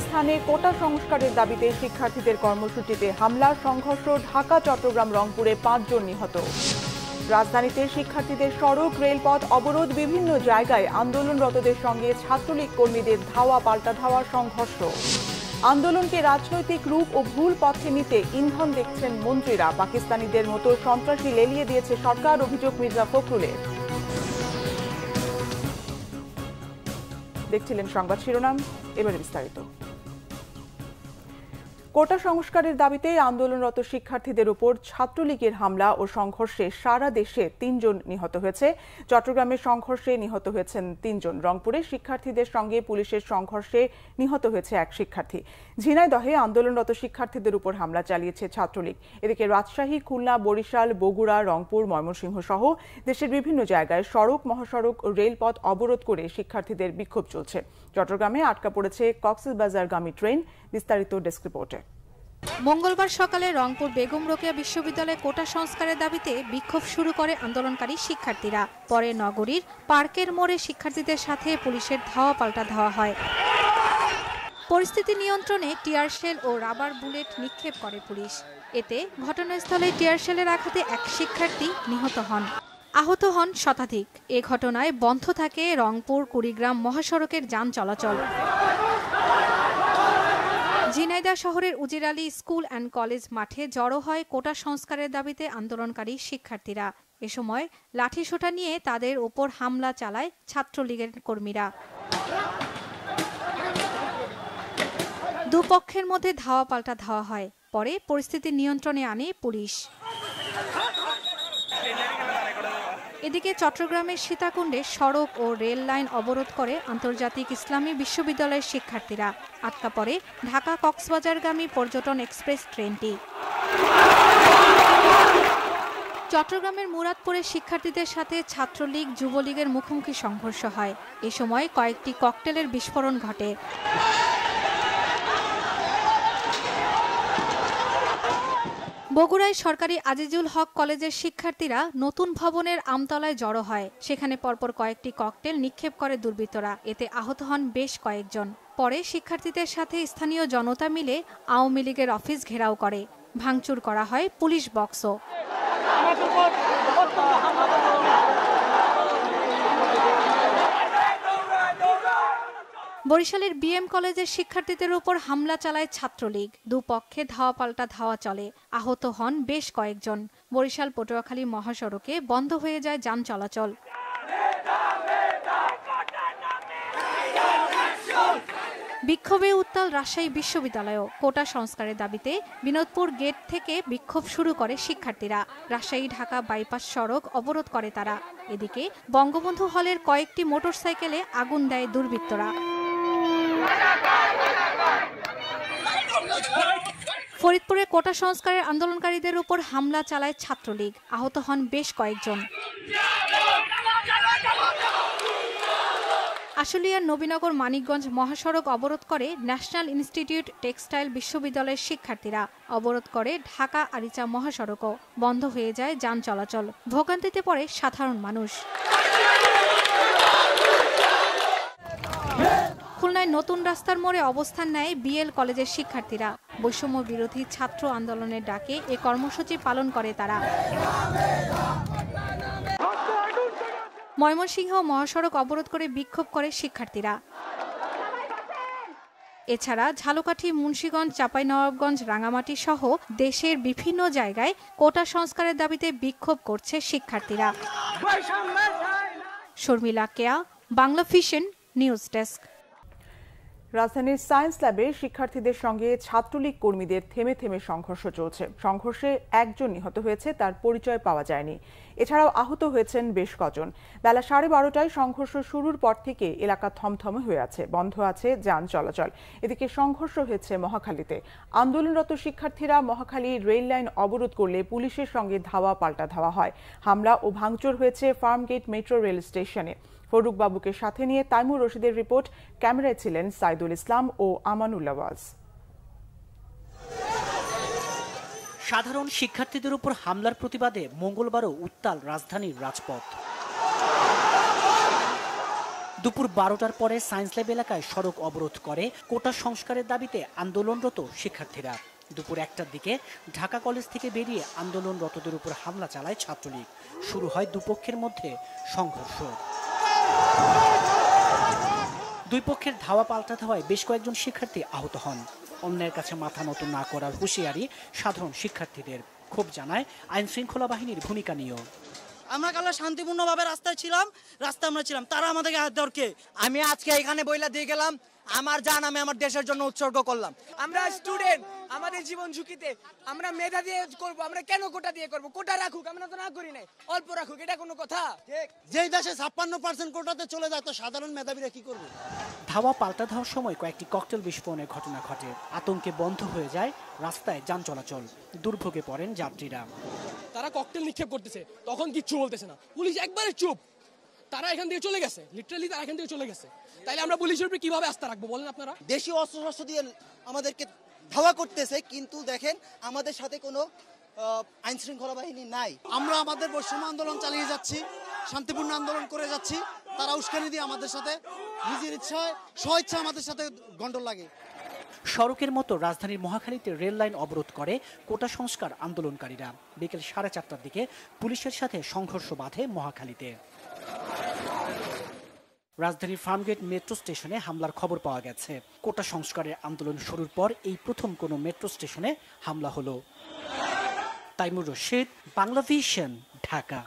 স্থানে কোটা সংস্কারের দাবিতে শিক্ষার্থীদের কর্মসূচিতে হামলা, সংঘর্ষ। ঢাকা, চট্টগ্রাম, রংপুরে 5 জন নিহত। রাজধানীতে শিক্ষার্থীদের সড়ক, রেলপথ অবরোধ। বিভিন্ন জায়গায় আন্দোলনরতদের সঙ্গে ছাত্রলীগ কর্মীদের ধাওয়া পাল্টা ধাওয়া, সংঘর্ষ। আন্দোলনকে রাজনৈতিক রূপ ও ভুল পথে নিতে ইন্ধন দেখছেন মন্ত্রীরা। পাকিস্তানিদের মতো সন্ত্রাসী লেলিয়ে দিয়েছে সরকার, অভিযোগ মির্জা ফখরুলের। দেখছিলেন সংবাদ শিরোনাম, এবারে বিস্তারিত। কোটা সংস্কারের দাবিতে আন্দোলনরত শিক্ষার্থীদের উপর ছাত্রলীগের হামলা ও সংঘর্ষে সারা দেশে 3 জন নিহত হয়েছে। চট্টগ্রামের সংঘর্ষে নিহত হয়েছেন 3 জন। রংপুরে শিক্ষার্থীদের সঙ্গে পুলিশের সংঘর্ষে নিহত হয়েছে 1 শিক্ষার্থী। ঝিনাইদহে আন্দোলনরত শিক্ষার্থীদের উপর হামলা চালিয়েছে ছাত্রলীগ। এদিকে রাজশাহী, খুলনা, বরিশাল, বগুড়া, রংপুর, ময়মনসিংহ সহ দেশের বিভিন্ন জায়গায় সড়ক, মহাসড়ক ও রেলপথ অবরোধ করে শিক্ষার্থীদের বিক্ষোভ চলছে। চট্টগ্রামে আটকা পড়েছে কক্সবাজারগামী ট্রেন। বিস্তারিত ডেস্ক রিপোর্টে। মঙ্গলবার সকালে রংপুর বেগম রোকেয়া বিশ্ববিদ্যালয়ে কোটা সংস্কারের দাবিতে বিক্ষোভ শুরু করে আন্দোলনকারী শিক্ষার্থীরা। পরে নগরীর পার্কের মোড়ে শিক্ষার্থীদের সাথে পুলিশের ধাওয়া পাল্টা ধাওয়া হয়। পরিস্থিতি নিয়ন্ত্রণে টিয়ারশেল ও রাবার বুলেট নিক্ষেপ করে পুলিশ। এতে ঘটনাস্থলে টিয়ারশেলের আঘাতে 1 শিক্ষার্থী নিহত হন। আহত হন শতাধিক। এ ঘটনায় বন্ধ থাকে রংপুর কুড়িগ্রাম মহাসড়কের যান চলাচল। ঝিনাইদহ শহরের উজির আলী স্কুল অ্যান্ড কলেজ মাঠে জড়ো হয় কোটা সংস্কারের দাবিতে আন্দোলনকারী শিক্ষার্থীরা। এ সময় লাঠিসোঁটা নিয়ে তাদের ওপর হামলা চালায় ছাত্রলীগের কর্মীরা। দুপক্ষের মধ্যে ধাওয়া পাল্টা ধাওয়া হয়। পরে পরিস্থিতি নিয়ন্ত্রণে আনে পুলিশ। এদিকে চট্টগ্রামের সীতাকুণ্ডে সড়ক ও রেল লাইন অবরোধ করে আন্তর্জাতিক ইসলামী বিশ্ববিদ্যালয়ের শিক্ষার্থীরা। আটকা পড়ে ঢাকা কক্সবাজারগামী পর্যটন এক্সপ্রেস ট্রেনটি। চট্টগ্রামের মুরাদপুরে শিক্ষার্থীদের সাথে ছাত্রলীগ যুবলীগের মুখোমুখি সংঘর্ষ হয়। এ সময় কয়েকটি ককটেলের বিস্ফোরণ ঘটে। বগুড়ায় সরকারি আজিজুল হক কলেজের শিক্ষার্থীরা নতুন ভবনের আমতলায় জড়ো হয়। সেখানে পরপর কয়েকটি ককটেল নিক্ষেপ করে দুর্বৃত্তরা। এতে আহত হন বেশ কয়েকজন। পরে শিক্ষার্থীদের সাথে স্থানীয় জনতা মিলে আওয়ামী লীগের অফিস ঘেরাও করে। ভাঙচুর করা হয় পুলিশ বক্সও। বরিশালের বিএম কলেজের শিক্ষার্থীদের উপর হামলা চালায় ছাত্রলীগ। দুপক্ষে ধাওয়া পাল্টা ধাওয়া চলে। আহত হন বেশ কয়েকজন। বরিশাল পটুয়াখালী মহাসড়কে বন্ধ হয়ে যায় যান চলাচল। বিক্ষোভে উত্তাল রাজশাহী বিশ্ববিদ্যালয়ও। কোটা সংস্কারের দাবিতে বিনোদপুর গেট থেকে বিক্ষোভ শুরু করে শিক্ষার্থীরা। রাজশাহী ঢাকা বাইপাস সড়ক অবরোধ করে তারা। এদিকে বঙ্গবন্ধু হলের কয়েকটি মোটরসাইকেলে আগুন দেয় দুর্বৃত্তরা। ফরিদপুরে কোটা সংস্কারের আন্দোলনকারীদের উপর হামলা চালায় ছাত্রলীগ। আহত হন বেশ কয়েকজন। আশুলিয়ার নবীনগর মানিকগঞ্জ মহাসড়ক অবরোধ করে ন্যাশনাল ইনস্টিটিউট টেক্সটাইল বিশ্ববিদ্যালয়ের শিক্ষার্থীরা। অবরোধ করে ঢাকা আরিচা মহাসড়কও। বন্ধ হয়ে যায় যান চলাচল। ভোগান্তিতে পড়ে সাধারণ মানুষ। খুলনায় নতুন রাস্তার মোড়ে অবস্থান নেয় বিএল কলেজের শিক্ষার্থীরা। বৈষম্য বিরোধী ছাত্র আন্দোলনের ডাকে এ কর্মসূচি পালন করে তারা। ময়মনসিংহ মহাসড়ক অবরোধ করে বিক্ষোভ করে শিক্ষার্থীরা। এছাড়া ঝালকাঠি, মুন্সিগঞ্জ, চাঁপাইনবাবগঞ্জ, রাঙামাটি সহ দেশের বিভিন্ন জায়গায় কোটা সংস্কারের দাবিতে বিক্ষোভ করছে শিক্ষার্থীরা। শর্মিলা কেয়া, বাংলা ভিশন নিউজ ডেস্ক। রাজধানীর সায়েন্স ল্যাবে শিক্ষার্থীদের সঙ্গে ছাত্রলীগ কর্মীদের থেমে থেমে সংঘর্ষ চলছে। সংঘর্ষে 1 জন নিহত হয়েছে, তার পরিচয় পাওয়া যায়নি। এছাড়াও আহত হয়েছেন বেশ কজন। বেলা 12:30টায় সংঘর্ষ শুরুর পর থেকে এলাকা থমথমে হয়ে আছে। বন্ধ আছে যান চলাচল। এদিকে সংঘর্ষ হয়েছে মহাখালীতে। আন্দোলনরত শিক্ষার্থীরা মহাখালী রেল লাইন অবরোধ করলে পুলিশের সঙ্গে ধাওয়া পাল্টা ধাওয়া হয়। হামলা ও ভাঙচুর হয়েছে ফার্মগেট মেট্রো রেল স্টেশনে। ফরুক বাবুকে সাথে নিয়ে তাইমুর রশিদের রিপোর্ট। ক্যামেরায় ছিলেন সাইদুল ইসলাম ও আমানুল্লাহ ওয়াজ। সাধারণ শিক্ষার্থীদের উপর হামলার প্রতিবাদে মঙ্গলবারও উত্তাল রাজধানীর রাজপথ। দুপুর 12টার পরে সায়েন্স ল্যাব এলাকায় সড়ক অবরোধ করে কোটা সংস্কারের দাবিতে আন্দোলনরত শিক্ষার্থীরা। দুপুর 1টার দিকে ঢাকা কলেজ থেকে বেরিয়ে আন্দোলনরতদের উপর হামলা চালায় ছাত্রলীগ। শুরু হয় দুপক্ষের মধ্যে সংঘর্ষ। দুই পক্ষের ধাওয়া পাল্টা ধাওয়ায় বেশ কয়েকজন শিক্ষার্থী আহত হন। অন্যের কাছে মাথা নত না করার হুঁশিয়ারি সাধারণ শিক্ষার্থীদের। ক্ষোভ জানায় আইন শৃঙ্খলা বাহিনীর ভূমিকা নিয়েও। আমরা কাল শান্তিপূর্ণভাবে রাস্তায় ছিলাম, তারা আমাদেরকে হাত দেওয়ার কে? আমি আজকে এখানে বইলা দিয়ে গেলাম আমার জান আমি আমার দেশের জন্য উৎসর্গ করলাম। আমরা স্টুডেন্ট, আমাদের জীবন ঝুঁকিতে, আমরা মেধা দিয়ে করব, আমরা কেন কোটা দিয়ে করব? কোটা রাখুক, আমরা তো না করি নাই, অল্প রাখুক, এটা কোনো কথা? যেই দেশে 56% কোটাতে চলে যায় তো সাধারণ মেধাবীরা কি করবে? ধাওয়া পাল্টা ধাওয়ার সময় কয়েকটি ককটেল বিস্ফোরণের ঘটনা ঘটে। আতঙ্কে বন্ধ হয়ে যায় রাস্তায় যান চলাচল। দুর্ভোগে পড়েন যাত্রীরা। তারা ককটেল নিক্ষেপ করতেছে, তখন কিচ্ছু বলতেছে না, পুলিশ একবারে চুপ। তারা এখান থেকে চলে গেছে, লিটারালি তারা এখান থেকে চলে গেছে। তাইলে আমরা পুলিশের উপরে কিভাবে আস্থা রাখবো বলেন আপনারা? দেশীয় অস্ত্র দিয়ে আমাদেরকে ধাওয়া করতেছে, কিন্তু দেখেন আমাদের সাথে কোনো আইন শৃঙ্খলা বাহিনী নাই। আমরা আমাদের বৈষম্য আন্দোলন চালিয়ে যাচ্ছি, শান্তিপূর্ণ আন্দোলন করে যাচ্ছি। তারা উস্কানি দিয়ে আমাদের সাথে নিজের ইচ্ছায় স্বেচ্ছা আমাদের সাথে গন্ডল লাগে। সড়কের মতো রাজধানীর মহাখালীতে রেল লাইন অবরোধ করে কোটা সংস্কার আন্দোলনকারীরা। বিকেল 4:30টার দিকে পুলিশের সাথে সংঘর্ষ বাধে মহাখালীতে। রাজধানীর ফার্মগেট মেট্রো স্টেশনে হামলার খবর পাওয়া গেছে। কোটা সংস্কারের আন্দোলন শুরুর পর এই প্রথম কোনো মেট্রো স্টেশনে হামলা হলো। তাইমুর রশিদ, বাংলা ভিশন, ঢাকা।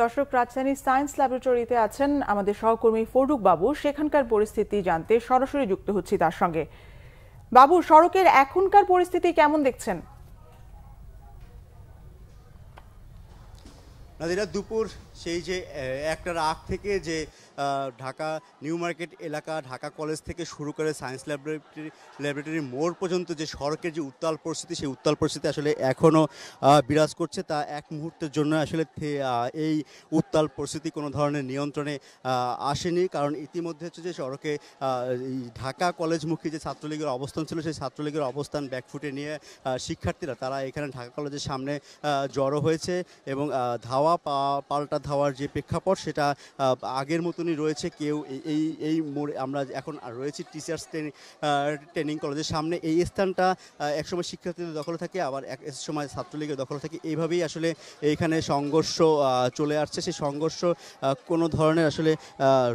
দর্শক, রাজধানীর সায়েন্স ল্যাবরেটরিতে আছেন আমাদের সহকর্মী ফরুক বাবু। সেখানকার পরিস্থিতি জানতে সরাসরি যুক্ত হচ্ছি তার সঙ্গে। বাবু, সড়কের এখনকার পরিস্থিতি কেমন দেখছেন? নাদিরা, দুপুর সেই যে একটার আগ থেকে যে ঢাকা নিউ মার্কেট এলাকা, ঢাকা কলেজ থেকে শুরু করে সায়েন্স ল্যাবরেটরি মোড় পর্যন্ত যে সড়কের যে উত্তাল পরিস্থিতি, সেই উত্তাল পরিস্থিতি আসলে এখনও বিরাজ করছে। তা এক মুহূর্তের জন্য আসলে এই উত্তাল পরিস্থিতি কোনো ধরনের নিয়ন্ত্রণে আসেনি। কারণ ইতিমধ্যে হচ্ছে যে সড়কে ঢাকা কলেজমুখী যে ছাত্রলীগের অবস্থান ছিল, সেই ছাত্রলীগের অবস্থান ব্যাকফুটে নিয়ে শিক্ষার্থীরা তারা এখানে ঢাকা কলেজের সামনে জড়ো হয়েছে এবং ধাওয়া পাল্টা ধাওয়ার যে প্রেক্ষাপট সেটা আগের মতনই রয়েছে। কেউ এই মোড়ে আমরা এখন রয়েছি টিচার্স ট্রেনিং কলেজের সামনে। এই স্থানটা একসময় শিক্ষার্থীদের দখলে থাকে, আবার এক সময় ছাত্রলীগের দখলে থাকে। এইভাবেই আসলে এইখানে সংঘর্ষ চলে আসছে। সেই সংঘর্ষ কোনো ধরনের আসলে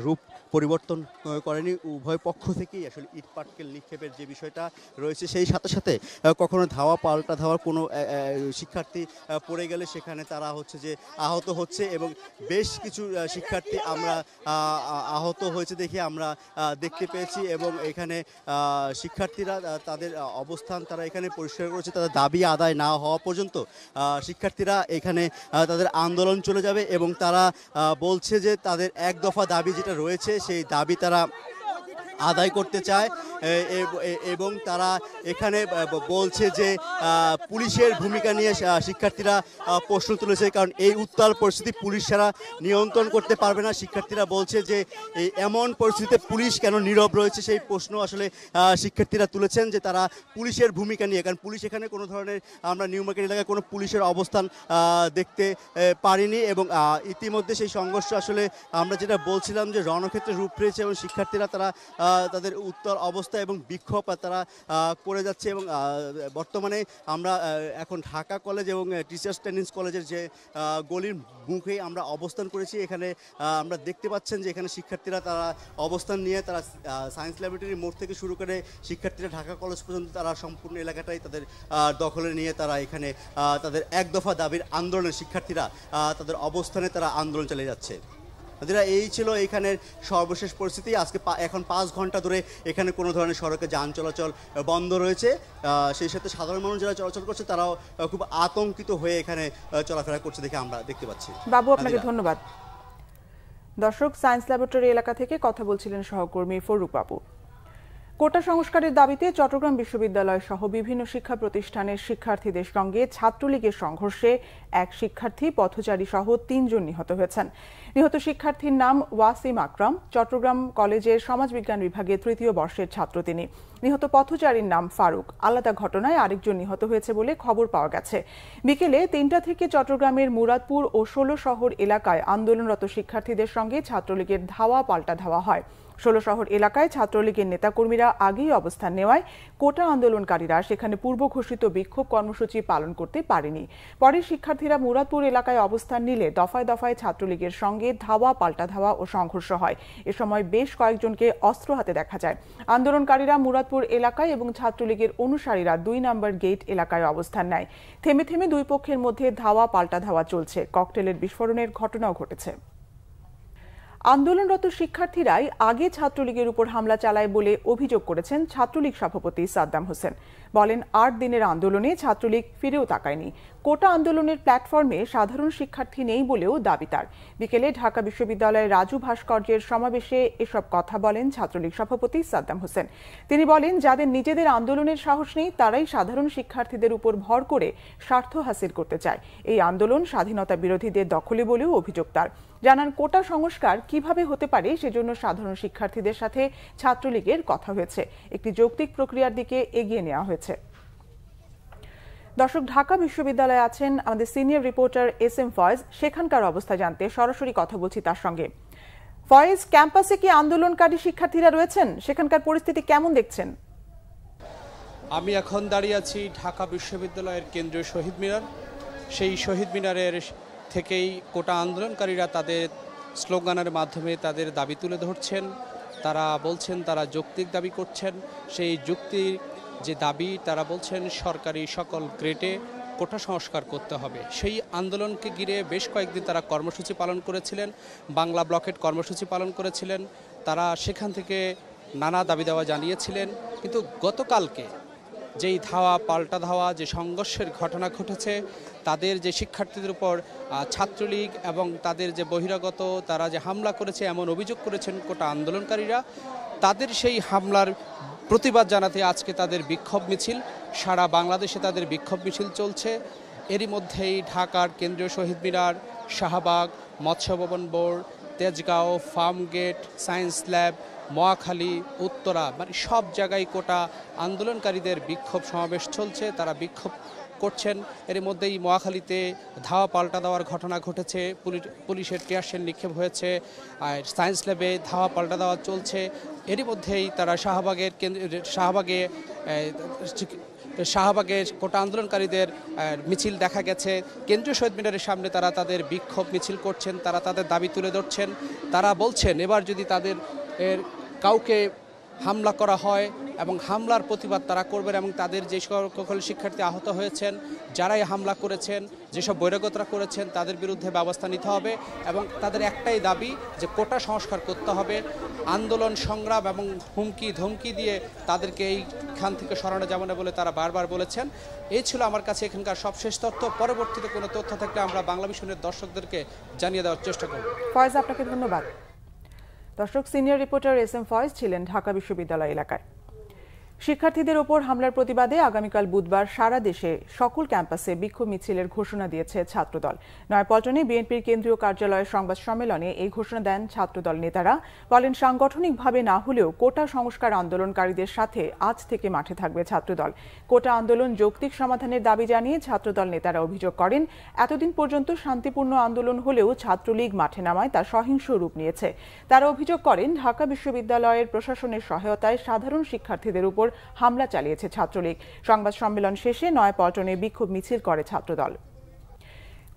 রূপ পরিবর্তন করেনি। উভয় পক্ষ থেকেই আসলে ইট পাটকেল নিক্ষেপের যে বিষয়টা রয়েছে, সেই সাথে সাথে কখনো ধাওয়া পাল্টা ধাওয়ার কোনো শিক্ষার্থী পড়ে গেলে সেখানে তারা হচ্ছে যে আহত হচ্ছে এবং বেশ কিছু শিক্ষার্থী আমরা আহত হয়েছে দেখে আমরা দেখতে পেয়েছি। এবং এখানে শিক্ষার্থীরা তাদের অবস্থান তারা এখানে পরিষ্কার করেছে। তাদের দাবি আদায় না হওয়া পর্যন্ত শিক্ষার্থীরা এখানে তাদের আন্দোলন চলে যাবে এবং তারা বলছে যে তাদের এক দফা দাবি যেটা রয়েছে সেই দাবি তারা আদায় করতে চায় এবং তারা এখানে বলছে যে পুলিশের ভূমিকা নিয়ে শিক্ষার্থীরা প্রশ্ন তুলেছে। কারণ এই উত্তাল পরিস্থিতি পুলিশ ছাড়া নিয়ন্ত্রণ করতে পারবে না। শিক্ষার্থীরা বলছে যে এই এমন পরিস্থিতিতে পুলিশ কেন নীরব রয়েছে, সেই প্রশ্ন আসলে শিক্ষার্থীরা তুলেছেন যে তারা পুলিশের ভূমিকা নিয়ে। কারণ পুলিশ এখানে কোনো ধরনের আমরা নিউ মার্কেট এলাকায় কোনো পুলিশের অবস্থান দেখতে পারিনি এবং ইতিমধ্যে সেই সংঘর্ষ আসলে আমরা যেটা বলছিলাম যে রণক্ষেত্রে রূপ পেয়েছে এবং শিক্ষার্থীরা তারা তাদের উত্তর অবস্থা এবং বিক্ষোভ তারা করে যাচ্ছে। এবং বর্তমানে আমরা এখন ঢাকা কলেজ এবং টিচার্স ট্রেনিং কলেজের যে গলির মুখে আমরা অবস্থান করেছি। এখানে আমরা দেখতে পাচ্ছেন যে এখানে শিক্ষার্থীরা তারা অবস্থান নিয়ে তারা সায়েন্স ল্যাবরেটরি মোড় থেকে শুরু করে শিক্ষার্থীরা ঢাকা কলেজ পর্যন্ত তারা সম্পূর্ণ এলাকাটাই তাদের দখলে নিয়ে তারা এখানে তাদের এক দফা দাবির আন্দোলনের শিক্ষার্থীরা তাদের অবস্থানে তারা আন্দোলন চালিয়ে যাচ্ছে। এই ছিল এখানের সর্বশেষ পরিস্থিতি। আজকে এখন 5 ঘন্টা ধরে এখানে কোনো ধরনের সড়কে যান চলাচল বন্ধ রয়েছে। সেই সাথে সাধারণ মানুষ যারা চলাচল করছে তারাও খুব আতঙ্কিত হয়ে এখানে চলাফেরা করছে দেখে আমরা দেখতে পাচ্ছি। বাবু, আপনাকে ধন্যবাদ। দর্শক, সায়েন্স ল্যাবরেটরি এলাকা থেকে কথা বলছিলেন সহকর্মী ফরুক বাবু। কোটা সংস্কারের দাবিতে চট্টগ্রাম বিশ্ববিদ্যালয় সহ বিভিন্ন শিক্ষা প্রতিষ্ঠানের শিক্ষার্থীদের সঙ্গে ছাত্রলীগের সংঘর্ষে এক শিক্ষার্থী পথচারী সহ ৩ জন নিহত হয়েছেন। নিহত শিক্ষার্থীর নাম ওয়াসিম আকরাম, চট্টগ্রাম কলেজের সমাজবিজ্ঞান বিভাগের ৩য় বর্ষের ছাত্র তিনি। নিহত পথচারীর নাম ফারুক। আলাদা ঘটনায় আরেকজন নিহত হয়েছে বলে খবর পাওয়া গেছে। বিকেলে ৩টা থেকে চট্টগ্রামের মুরাদপুর ও ১৬ শহর এলাকায় আন্দোলনরত শিক্ষার্থীদের সঙ্গে ছাত্রলীগের ধাওয়া পাল্টা ধাওয়া হয়। ১৬ শহর এলাকায় ছাত্রলীগের নেতাকর্মীরা আগেই অবস্থান নেওয়ায় কোটা আন্দোলনকারীরা সেখানে পূর্ব ঘোষিত বিক্ষোভ কর্মসূচি পালন করতে পারেনি। পরে শিক্ষার্থীরা মুরাদপুর এলাকায় অবস্থান নিলে দফায় দফায় ছাত্রলীগের সঙ্গে ধাওয়া পাল্টা ধাওয়া ও সংঘর্ষ হয়। এ সময় বেশ কয়েকজনকে অস্ত্র হাতে দেখা যায়। আন্দোলনকারীরা মুরাদপুর এলাকায় এবং ছাত্রলীগের অনুসারীরা ২ নম্বর গেট এলাকায় অবস্থান নেয়। থেমে থেমে দুই পক্ষের মধ্যে ধাওয়া পাল্টা ধাওয়া চলছে। ককটেলের বিস্ফোরণের ঘটনাও ঘটেছে। আন্দোলনরত শিক্ষার্থীরাই আগে ছাত্রলীগের উপর হামলা চালায় বলে অভিযোগ করেছেন ছাত্রলীগ সভাপতি সাদ্দাম হোসেন। বলেন ৮ দিনের আন্দোলনে ছাত্রলীগ ফিরেও তাকায়নি। কোটা আন্দোলনের প্ল্যাটফর্মে সাধারণ শিক্ষার্থী নেই বলেও দাবি তার। বিকেলে ঢাকা বিশ্ববিদ্যালয়ের রাজু ভাস্কর্যের সমাবেশে এসব কথা বলেন ছাত্রলীগ সভাপতি সাদ্দাম হোসেন। তিনি বলেন, যাদের নিজেদের আন্দোলনের সাহস নেই তারাই সাধারণ শিক্ষার্থীদের উপর ভর করে স্বার্থ হাসিল করতে চায়। এই আন্দোলন স্বাধীনতা বিরোধীদের দখলে বলেও অভিযোগ তার। জানান, কোটা সংস্কার কিভাবে হতে পারে সেজন্য সাধারণ শিক্ষার্থীদের সাথে ছাত্রলীগের কথা হয়েছে। একটি যৌক্তিক প্রক্রিয়ার দিকে এগিয়ে নেওয়া হয়েছে। দর্শক, ঢাকা বিশ্ববিদ্যালয়ে আছেন আমাদের সিনিয়র রিপোর্টার SM ফয়েজ। সেখানকার অবস্থা জানতে সরাসরি কথা বলছি তার সঙ্গে। ফয়েজ, ক্যাম্পাসে কি আন্দোলনকারী শিক্ষার্থীরা রয়েছেন? সেখানকার পরিস্থিতি কেমন দেখছেন? আমি এখন দাঁড়িয়ে আছি ঢাকা বিশ্ববিদ্যালয়ের কেন্দ্রীয় শহীদ মিনার। সেই শহীদ মিনারের থেকেই কোটা আন্দোলনকারীরা তাদের স্লোগানের মাধ্যমে তাদের দাবি তুলে ধরছেন। তারা বলছেন তারা যৌক্তিক দাবি করছেন। সেই যুক্তির যে দাবি, তারা বলছেন সরকারি সকল গ্রেডে কোটা সংস্কার করতে হবে। সেই আন্দোলনকে ঘিরে বেশ কয়েকদিন তারা কর্মসূচি পালন করেছিলেন, বাংলা ব্লকেট কর্মসূচি পালন করেছিলেন। তারা সেখান থেকে নানা দাবি দাওয়া জানিয়েছিলেন। কিন্তু গতকালকে যেই ধাওয়া পাল্টা ধাওয়া, যে সংঘর্ষের ঘটনা ঘটেছে, তাদের যে শিক্ষার্থীদের উপর ছাত্রলীগ এবং তাদের যে বহিরাগত তারা যে হামলা করেছে এমন অভিযোগ করেছেন কোটা আন্দোলনকারীরা, তাদের সেই হামলার প্রতিবাদ জানাতে আজকে তাদের বিক্ষোভ মিছিল, সারা বাংলাদেশে তাদের বিক্ষোভ মিছিল চলছে। এরই মধ্যেই ঢাকার কেন্দ্রীয় শহীদ মিনার, শাহবাগ, মৎস্য ভবন board, Tejgaon, Farmgate, science lab, Mohakhali, Uttara, মানে সব জায়গায় কোটা আন্দোলনকারীদের বিক্ষোভ সমাবেশ চলছে। তারা বিক্ষোভ করছেন। এর মধ্যেই মহাখালীতে ধাওয়া পাল্টা দেওয়ার ঘটনা ঘটেছে, পুলিশের টিয়ারশেল নিক্ষেপ হয়েছে, আর সায়েন্স ল্যাবে ধাওয়া পাল্টা দেওয়া চলছে। এরই মধ্যেই তারা শাহবাগে কোটা আন্দোলনকারীদের মিছিল দেখা গেছে। কেন্দ্রীয় শহীদ মিনারের সামনে তারা তাদের বিক্ষোভ মিছিল করছেন, তারা তাদের দাবি তুলে ধরছেন। তারা বলছেন এবার যদি তাদের কাউকে হামলা করা হয় এবং হামলার প্রতিবাদ তারা করবেন এবং তাদের যে সকল শিক্ষার্থী আহত হয়েছেন, যারাই হামলা করেছেন, যেসব বহিরাগতরা করেছেন, তাদের বিরুদ্ধে ব্যবস্থা নিতে হবে এবং তাদের একটাই দাবি যে কোটা সংস্কার করতে হবে। আন্দোলন সংগ্রাম এবং হুমকি ধমকি দিয়ে তাদেরকে এইখান থেকে সরানো যাবে না বলে তারা বারবার বলেছেন। এই ছিল আমার কাছে এখানকার সবশেষ তথ্য। পরবর্তীতে কোনো তথ্য থাকলে আমরা বাংলা মিশনের দর্শকদেরকে জানিয়ে দেওয়ার চেষ্টা করব। ফয়েজ, আপনাকে ধন্যবাদ। দর্শক, সিনিয়র রিপোর্টার SM ফয়েজ ছিলেন ঢাকা বিশ্ববিদ্যালয় এলাকায়। শিক্ষার্থীদের ওপর হামলার প্রতিবাদে আগামীকাল বুধবার সারা দেশে সকল ক্যাম্পাসে বিক্ষোভ মিছিলের ঘোষণা দিয়েছে ছাত্রদল। নয়াপল্টনে বিএনপির কেন্দ্রীয় কার্যালয়ের সংবাদ সম্মেলনে এই ঘোষণা দেন ছাত্রদল নেতারা। বলেন, সাংগঠনিকভাবে না হলেও কোটা সংস্কার আন্দোলনকারীদের সাথে আজ থেকে মাঠে থাকবে ছাত্রদল। কোটা আন্দোলন যৌক্তিক সমাধানের দাবি জানিয়ে ছাত্রদল নেতারা অভিযোগ করেন, এতদিন পর্যন্ত শান্তিপূর্ণ আন্দোলন হলেও ছাত্রলীগ মাঠে নামায় তা সহিংস রূপ নিয়েছে। তারা অভিযোগ করেন, ঢাকা বিশ্ববিদ্যালয়ের প্রশাসনের সহায়তায় সাধারণ শিক্ষার্থীদের উপর হামলা চালিয়েছে ছাত্রলীগ। সংবাদ সম্মেলন শেষে নয়াপল্টনে বিক্ষোভ মিছিল করে ছাত্রদল।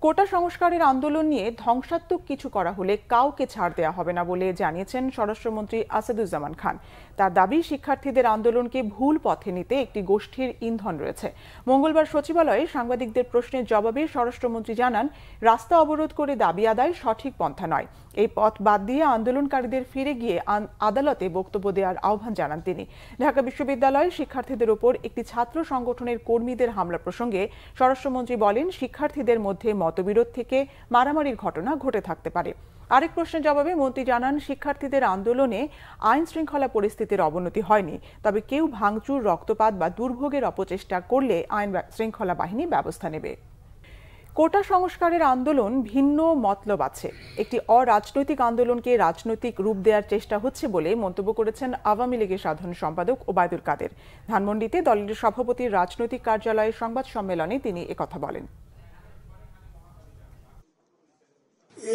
কোটা সংস্কারের আন্দোলন নিয়ে ধ্বংসাত্মক কিছু করা হলে কাউকে ছাড় দেওয়া হবে না বলে জানিয়েছেন স্বরাষ্ট্রমন্ত্রী আসাদুজ্জামান খান। তার দাবি, শিক্ষার্থীদের আন্দোলনকে ভুল পথে নিতে একটি গোষ্ঠীর ইন্ধন রয়েছে। মঙ্গলবার সচিবালয়ে সাংবাদিকদের প্রশ্নের জবাবে স্বরাষ্ট্রমন্ত্রী জানান, রাস্তা অবরোধ করে দাবি আদায় সঠিক পন্থা নয়। এই পথ বাদ দিয়ে আন্দোলনকারীদের ফিরে গিয়ে আদালতে বক্তব্য দেওয়ার আহ্বান জানান তিনি। ঢাকা বিশ্ববিদ্যালয়ে শিক্ষার্থীদের ওপর একটি ছাত্র সংগঠনের কর্মীদের হামলা প্রসঙ্গে স্বরাষ্ট্রমন্ত্রী বলেন, শিক্ষার্থীদের মধ্যে মতবিরোধ থেকে মারামারির ঘটনা ঘটে থাকতে পারে। আরেক প্রশ্নের জবাবে মন্ত্রী জানান, শিক্ষার্থীদের আন্দোলনে আইন শৃঙ্খলা পরিস্থিতির অবনতি হয়নি, তবে কেউ ভাঙচুর, রক্তপাত বা দুর্ভোগের অপচেষ্টা করলে আইন শৃঙ্খলা বাহিনী ব্যবস্থা নেবে। কোটা সংস্কারের আন্দোলন ভিন্ন মতলব আছে, একটি অরাজনৈতিক আন্দোলনকে রাজনৈতিক রূপ দেওয়ার চেষ্টা হচ্ছে বলে মন্তব্য করেছেন আওয়ামী লীগের সাধারণ সম্পাদক ওবায়দুল কাদের। ধানমন্ডিতে দলের সভাপতির রাজনৈতিক কার্যালয়ে সংবাদ সম্মেলনে তিনি একথা বলেন।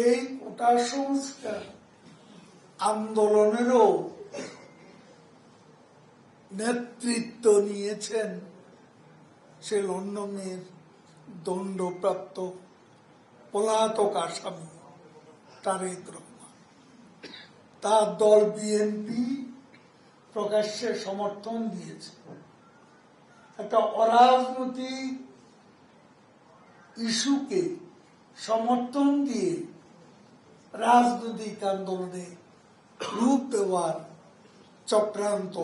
এই কোটা সংস্কার আন্দোলনেরও নেতৃত্ব নিয়েছেন সে লন্ডনের দণ্ডপ্রাপ্ত পলাতক আসামি তারেক রহমান। তার দল বিএনপি প্রকাশ্যে সমর্থন দিয়েছে। একটা অরাজনৈতিক ইস্যুকে সমর্থন দিয়ে রাজনৈতিক আন্দোলনে রূপ দেওয়ার চক্রান্ত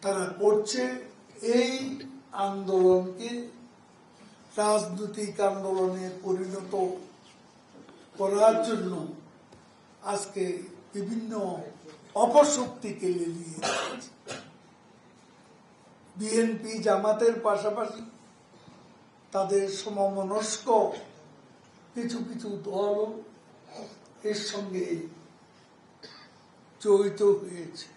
তারা করছে। এই আন্দোলনকে রাজনৈতিক আন্দোলনে পরিণত করার জন্য আজকে বিভিন্ন অপশক্তিকে লেলিয়ে বিএনপি জামাতের পাশাপাশি তাদের সমমনস্ক কিছু কিছু দল এর সঙ্গে জড়িত হয়েছে।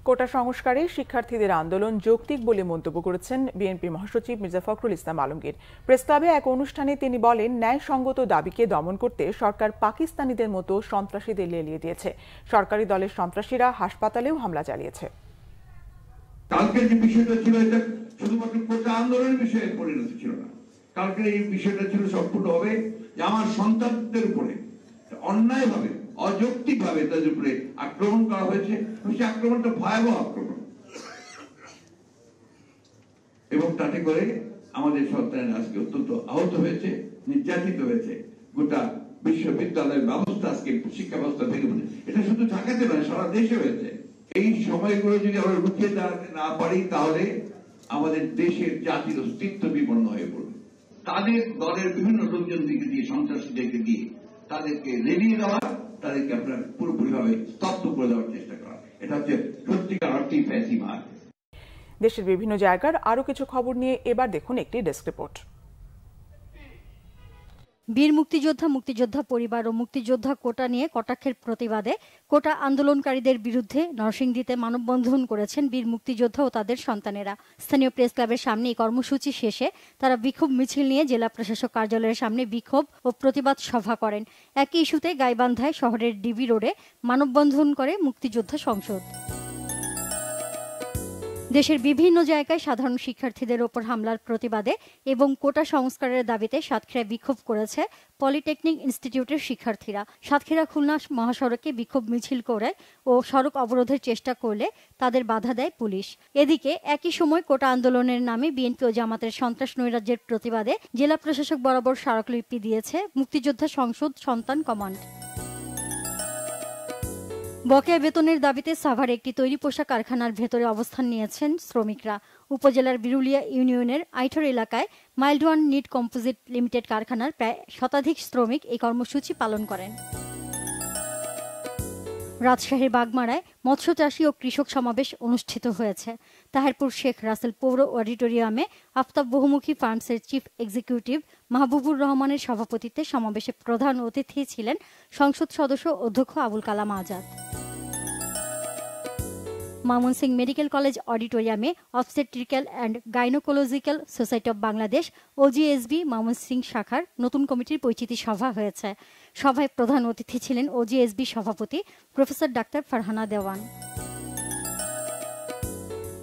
কোটা সংস্কারে শিক্ষার্থীদের আন্দোলন যৌক্তিক বলে মন্তব্য করেছেন বিএনপি মহাসচিব মির্জা ফখরুল ইসলাম আলমগীর। প্রেসক্লাবে এক অনুষ্ঠানে তিনি বলেন, ন্যায়সঙ্গত দাবিকে দমন করতে সরকার পাকিস্তানিদের মতো সন্ত্রাসীদের লেলিয়ে দিয়েছে। সরকারি দলের সন্ত্রাসীরা হাসপাতালেও হামলা চালিয়েছে। কালকের যে বিষয়টা ছিল, এটা শুধুমাত্র কোটা আন্দোলনের বিষয়ে পরিণত ছিল না। কালকের এই বিষয়টা ছিল সম্পূর্ণভাবে যে আমার সন্তানদের উপরে অন্যায়ভাবে, অযৌক্তিকভাবে তাদের উপরে আক্রমণ করা হয়েছে। সেই আক্রমণটা ভয়াবহ আক্রমণ, এবং তাতে করে আমাদের সন্তানেরা আজকে অত্যন্ত আহত হয়েছে, নির্যাতিত হয়েছে। গোটা বিশ্ববিদ্যালয়ের ব্যবস্থা, আজকে শিক্ষা ব্যবস্থা ভেঙে পড়ে। এটা শুধু ঢাকাতে নয়, সারা দেশে হয়েছে। এই সময়গুলো যদি আমরা রুখে দাঁড়াতে না পারি, তাহলে আমাদের দেশের জাতির অস্তিত্ব বিপন্ন হয়ে পড়বে। তাদের দলের বিভিন্ন লোকজন দিকে দিয়ে, সন্ত্রাসীদেরকে দিয়ে তাদেরকে লেলিয়ে দেওয়া, তাদেরকে আপনার পুরোপুরিভাবে স্তব্ধ করে দেওয়ার চেষ্টা করা, এটা হচ্ছে সত্যিকার অর্থেই ফ্যাসিবাদ। দেশের বিভিন্ন জায়গার আরো কিছু খবর নিয়ে এবার দেখুন একটি ডেস্ক রিপোর্ট। বীর মুক্তিযোদ্ধা পরিবার ও মুক্তিযোদ্ধা কোটা নিয়ে কটাক্ষের প্রতিবাদে কোটা আন্দোলনকারীদের বিরুদ্ধে নরসিংদীতে মানববন্ধন করেছেন বীর মুক্তিযোদ্ধা ও তাদের সন্তানেরা। স্থানীয় প্রেস ক্লাবের সামনে এই কর্মসূচি শেষে তারা বিক্ষোভ মিছিল নিয়ে জেলা প্রশাসক কার্যালয়ের সামনে বিক্ষোভ ও প্রতিবাদ সভা করেন। একই ইস্যুতে গাইবান্ধায় শহরের ডিবি রোডে মানববন্ধন করে মুক্তিযোদ্ধা সংসদ। দেশের বিভিন্ন জায়গায় সাধারণ শিক্ষার্থীদের ওপর হামলার প্রতিবাদে এবং কোটা সংস্কারের দাবিতে সাতক্ষীরায় বিক্ষোভ করেছে পলিটেকনিক ইনস্টিটিউটের শিক্ষার্থীরা। সাতক্ষীরা খুলনা মহাসড়কে বিক্ষোভ মিছিল করে ও সড়ক অবরোধের চেষ্টা করলে তাদের বাধা দেয় পুলিশ। এদিকে একই সময় কোটা আন্দোলনের নামে বিএনপি ও জামাতের সন্ত্রাস নৈরাজ্যের প্রতিবাদে জেলা প্রশাসক বরাবর স্মারকলিপি দিয়েছে মুক্তিযোদ্ধা সংসদ সন্তান কমান্ড। বকেয়া বেতনের দাবিতে সাভারে একটি তৈরি পোশাক কারখানার ভেতরে অবস্থান নিয়েছেন শ্রমিকরা। উপজেলার বিরুলিয়া ইউনিয়নের আইঠর এলাকায় mild one knit composite limited কারখানার প্রায় শতাধিক শ্রমিক এই কর্মসূচি পালন করেন। রাজশাহীর বাগমারায় মৎস্য চাষী ও কৃষক সমাবেশ অনুষ্ঠিত হয়েছে। তাহেরপুর শেখ রাসেল পৌর অডিটোরিয়ামে আফতাব বহুমুখী ফার্মসের চিফ এক্সিকিউটিভ মাহবুবুর রহমানের সভাপতিত্বে সমাবেশে প্রধান অতিথি ছিলেন সংসদ সদস্য অধ্যক্ষ আবুল কালাম আজাদ। ময়মনসিংহ মেডিকেল কলেজ অডিটোরিয়ামে obstetrical and gynaecological society of Bangladesh OGSB Mymensingh শাখার নতুন কমিটির পরিচিতি সভা হয়েছে। সভায় প্রধান অতিথি ছিলেন ওজিএসবি সভাপতি প্রফেসর ডাক্তার ফারহানা দেওয়ান।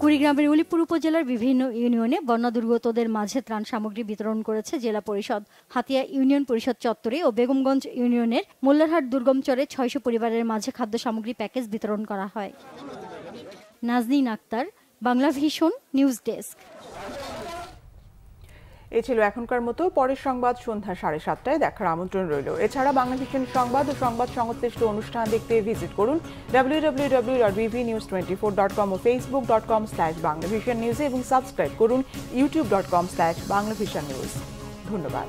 কুড়িগ্রামের উলিপুর উপজেলার বিভিন্ন ইউনিয়নে বন্যা দুর্গতদের মাঝে ত্রাণ সামগ্রী বিতরণ করেছে জেলা পরিষদ। হাতিয়া ইউনিয়ন পরিষদ চত্বরে ও বেগমগঞ্জ ইউনিয়নের মোল্লারহাট দুর্গমচরে ৬০০ পরিবারের মাঝে খাদ্য সামগ্রী প্যাকেজ বিতরণ করা হয়। Nazneen Akter, Bangla vision news desk. এই ছিল এখনকার মতো। পরের সংবাদ সন্ধ্যা 7:30টায় দেখার আমন্ত্রণ রইল। এছাড়া বাংলা ভিশন সংবাদ ও সংবাদ সংশ্লিষ্ট অনুষ্ঠান দেখতে ভিজিট করুন www.bvnews24.com ও facebook.com/banglavisionnews এবং সাবস্ক্রাইব করুন youtube.com/banglavisionnews। ধন্যবাদ।